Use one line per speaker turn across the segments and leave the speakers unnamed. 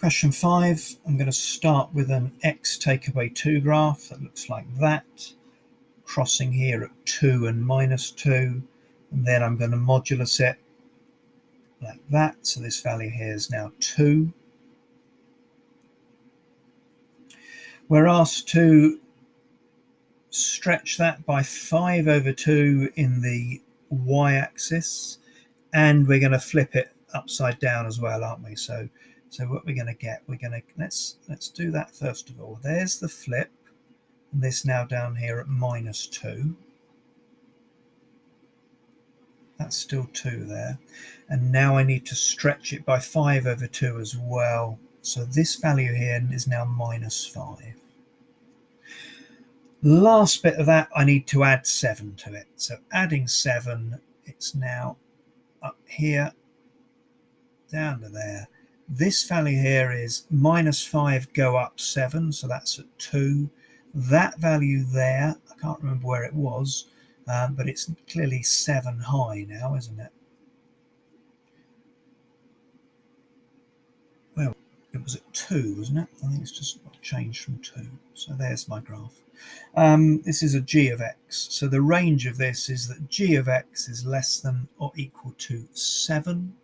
Question 5, I'm going to start with an x take away 2 graph that looks like that, crossing here at 2 and minus 2, and then I'm going to modulus it like that, so this value here is now 2. We're asked to stretch that by 5 over 2 in the y-axis, and we're going to flip it upside down as well, aren't we? So what we're going to get, let's do that first of all. There's the flip, and this now down here at minus 2. That's still 2 there. And now I need to stretch it by 5 over 2 as well. So this value here is now minus 5. Last bit of that, I need to add 7 to it. So adding 7, it's now up here, down to there. This value here is minus 5 go up 7, so that's at 2. That value there, I can't remember where it was, but it's clearly 7 high now, isn't it? Well, it was at 2, wasn't it? I think it's just changed from 2. So there's my graph. This is a g of x. So the range of this is that g of x is less than or equal to 7.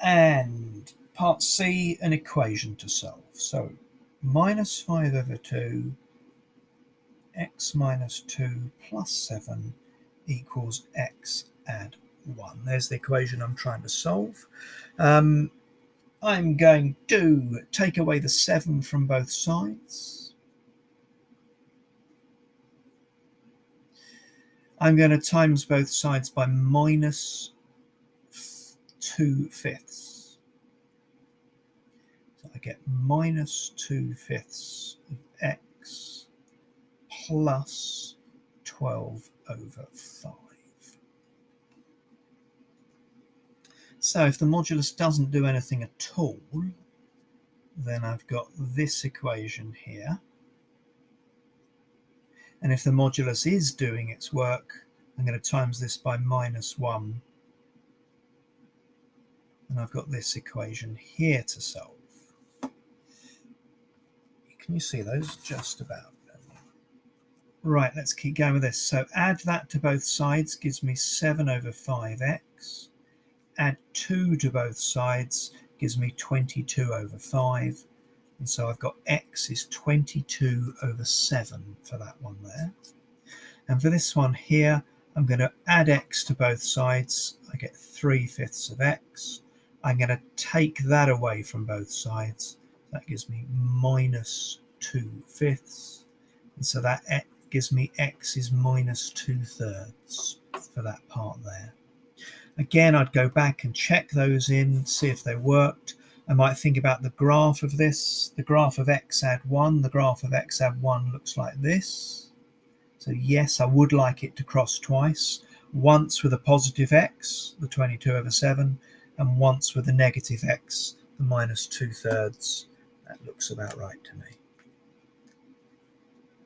And part C, an equation to solve. So minus 5 over 2, x minus 2 plus 7 equals x add 1. There's the equation I'm trying to solve. I'm going to take away the 7 from both sides. I'm going to times both sides by minus 2/5. So I get minus 2/5 of x plus 12 over 5. So if the modulus doesn't do anything at all, then I've got this equation here. And if the modulus is doing its work, I'm going to times this by minus 1. And I've got this equation here to solve. Can you see those? Just about. Right, let's keep going with this. So add that to both sides gives me 7 over 5x. Add 2 to both sides gives me 22 over 5. And so I've got x is 22 over 7 for that one there. And for this one here, I'm going to add x to both sides. I get 3/5 of x. I'm going to take that away from both sides. That gives me minus 2/5. And so that gives me x is minus 2/3 for that part there. Again, I'd go back and check those in, see if they worked. I might think about the graph of this. The graph of x add 1. The graph of x add 1 looks like this. So yes, I would like it to cross twice. Once with a positive x, the 22 over 7, and once with a negative x, the minus 2/3. That looks about right to me.